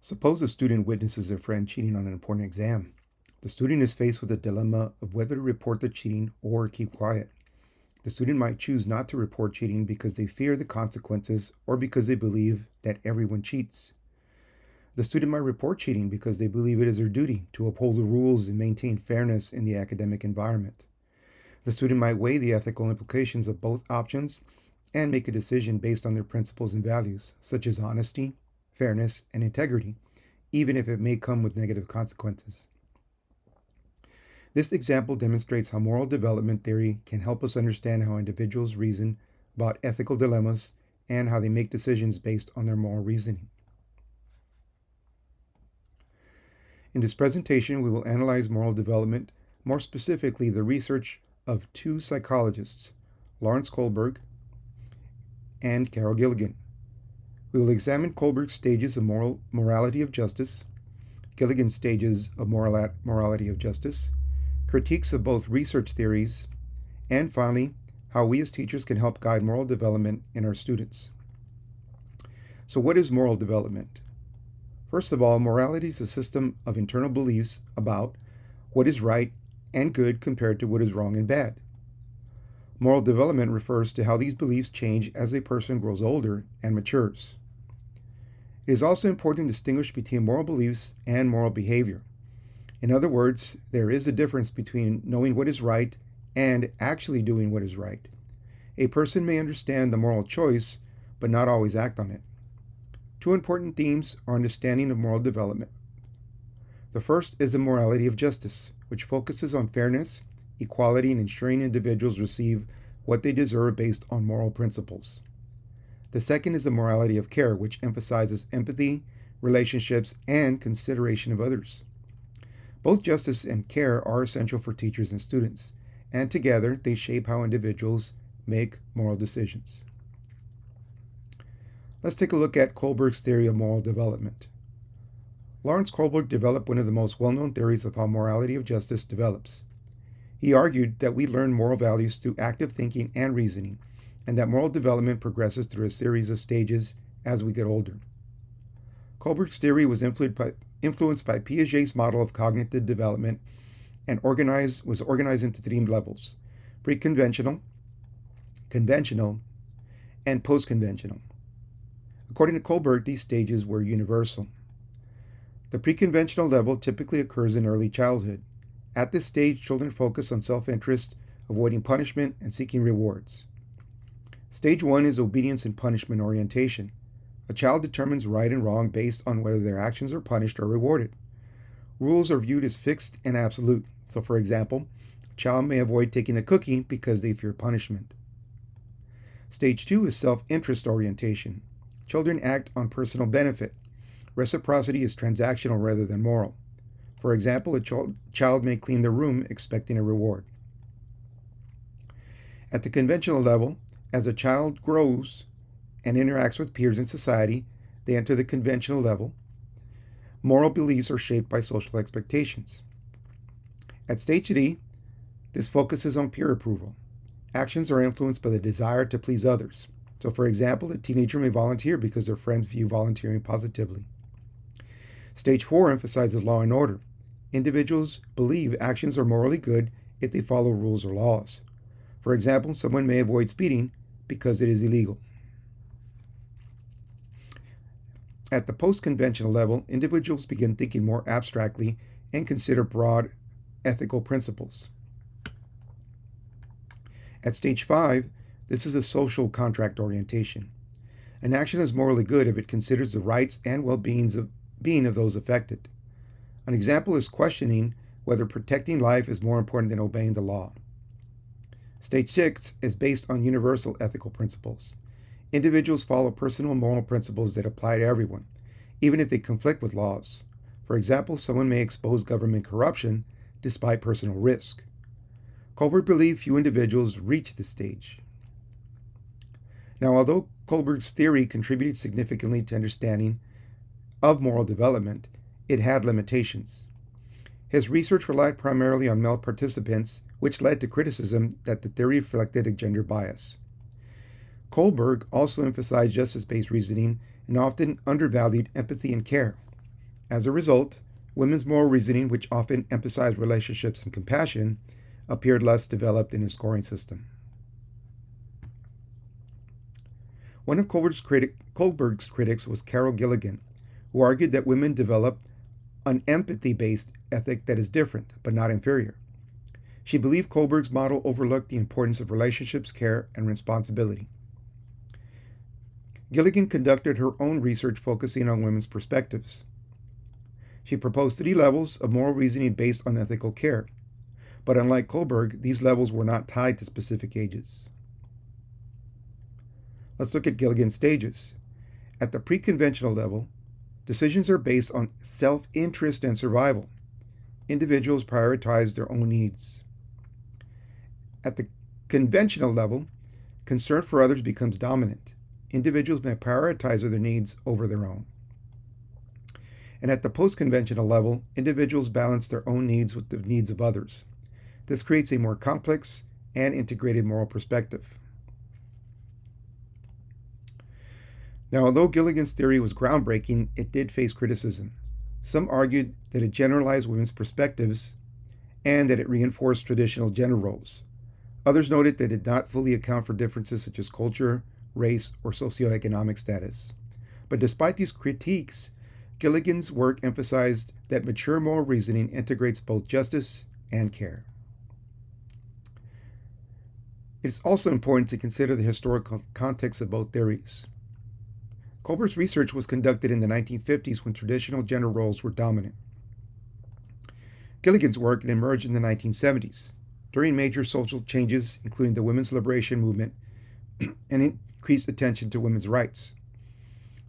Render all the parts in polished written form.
Suppose a student witnesses a friend cheating on an important exam. The student is faced with a dilemma of whether to report the cheating or keep quiet. The student might choose not to report cheating because they fear the consequences or because they believe that everyone cheats. The student might report cheating because they believe it is their duty to uphold the rules and maintain fairness in the academic environment. The student might weigh the ethical implications of both options and make a decision based on their principles and values, such as honesty, fairness, and integrity, even if it may come with negative consequences. This example demonstrates how moral development theory can help us understand how individuals reason about ethical dilemmas and how they make decisions based on their moral reasoning. In this presentation, we will analyze moral development, more specifically the research of two psychologists, Lawrence Kohlberg and Carol Gilligan. We will examine Kohlberg's stages of morality of justice, Gilligan's stages of morality of justice, critiques of both research theories, and finally, how we as teachers can help guide moral development in our students. So what is moral development? First of all, morality is a system of internal beliefs about what is right and good compared to what is wrong and bad. Moral development refers to how these beliefs change as a person grows older and matures. It is also important to distinguish between moral beliefs and moral behavior. In other words, there is a difference between knowing what is right and actually doing what is right. A person may understand the moral choice, but not always act on it. Two important themes are understanding of moral development. The first is the morality of justice, which focuses on fairness, equality, and ensuring individuals receive what they deserve based on moral principles. The second is the morality of care, which emphasizes empathy, relationships, and consideration of others. Both justice and care are essential for teachers and students, and together they shape how individuals make moral decisions. Let's take a look at Kohlberg's theory of moral development. Lawrence Kohlberg developed one of the most well-known theories of how morality of justice develops. He argued that we learn moral values through active thinking and reasoning, and that moral development progresses through a series of stages as we get older. Kohlberg's theory was influenced by Piaget's model of cognitive development and was organized into three levels: pre-conventional, conventional, and post-conventional. According to Kohlberg, these stages were universal. The pre-conventional level typically occurs in early childhood. At this stage, children focus on self-interest, avoiding punishment, and seeking rewards. Stage 1 is obedience and punishment orientation. A child determines right and wrong based on whether their actions are punished or rewarded. Rules are viewed as fixed and absolute. So, for example, a child may avoid taking a cookie because they fear punishment. Stage 2 is self-interest orientation. Children act on personal benefit. Reciprocity is transactional rather than moral. For example, a child may clean their room expecting a reward. At the conventional level, as a child grows and interacts with peers in society, they enter the conventional level. Moral beliefs are shaped by social expectations. At stage 3, this focuses on peer approval. Actions are influenced by the desire to please others. So, for example, a teenager may volunteer because their friends view volunteering positively. Stage 4 emphasizes law and order. Individuals believe actions are morally good if they follow rules or laws. For example, someone may avoid speeding because it is illegal. At the post-conventional level, individuals begin thinking more abstractly and consider broad ethical principles. At stage 5, this is a social contract orientation. An action is morally good if it considers the rights and well-being of those affected. An example is questioning whether protecting life is more important than obeying the law. Stage 6 is based on universal ethical principles. Individuals follow personal moral principles that apply to everyone, even if they conflict with laws. For example, someone may expose government corruption despite personal risk. Kohlberg believed few individuals reach this stage. Now, although Kohlberg's theory contributed significantly to understanding of moral development, it had limitations. His research relied primarily on male participants, which led to criticism that the theory reflected a gender bias. Kohlberg also emphasized justice-based reasoning and often undervalued empathy and care. As a result, women's moral reasoning, which often emphasized relationships and compassion, appeared less developed in his scoring system. One of Kohlberg's critics was Carol Gilligan, who argued that women develop an empathy-based ethic that is different, but not inferior. She believed Kohlberg's model overlooked the importance of relationships, care, and responsibility. Gilligan conducted her own research focusing on women's perspectives. She proposed 3 levels of moral reasoning based on ethical care, but unlike Kohlberg, these levels were not tied to specific ages. Let's look at Gilligan's stages. At the pre-conventional level, decisions are based on self-interest and survival. Individuals prioritize their own needs. At the conventional level, concern for others becomes dominant. Individuals may prioritize their needs over their own. And at the post-conventional level, individuals balance their own needs with the needs of others. This creates a more complex and integrated moral perspective. Now, although Gilligan's theory was groundbreaking, it did face criticism. Some argued that it generalized women's perspectives and that it reinforced traditional gender roles. Others noted that it did not fully account for differences such as culture, race, or socioeconomic status. But despite these critiques, Gilligan's work emphasized that mature moral reasoning integrates both justice and care. It's also important to consider the historical context of both theories. Kohlberg's research was conducted in the 1950s when traditional gender roles were dominant. Gilligan's work emerged in the 1970s, during major social changes, including the women's liberation movement and increased attention to women's rights.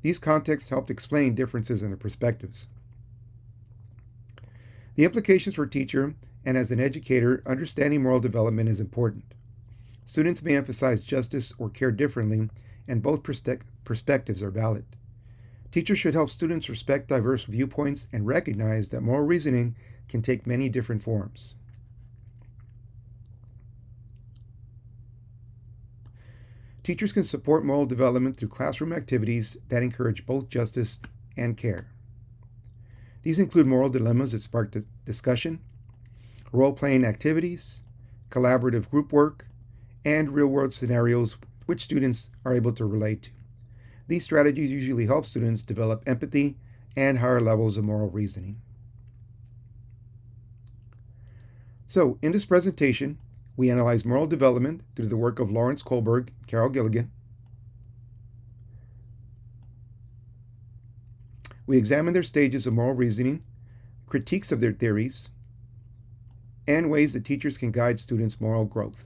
These contexts helped explain differences in their perspectives. The implications for a teacher and as an educator, understanding moral development is important. Students may emphasize justice or care differently, and both perspectives are valid. Teachers should help students respect diverse viewpoints and recognize that moral reasoning can take many different forms. Teachers can support moral development through classroom activities that encourage both justice and care. These include moral dilemmas that spark discussion, role-playing activities, collaborative group work, and real-world scenarios which students are able to relate to. These strategies usually help students develop empathy and higher levels of moral reasoning. So, in this presentation, we analyze moral development through the work of Lawrence Kohlberg and Carol Gilligan. We examine their stages of moral reasoning, critiques of their theories, and ways that teachers can guide students' moral growth.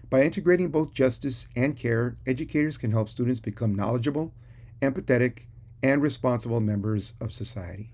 By integrating both justice and care, educators can help students become knowledgeable, empathetic, and responsible members of society.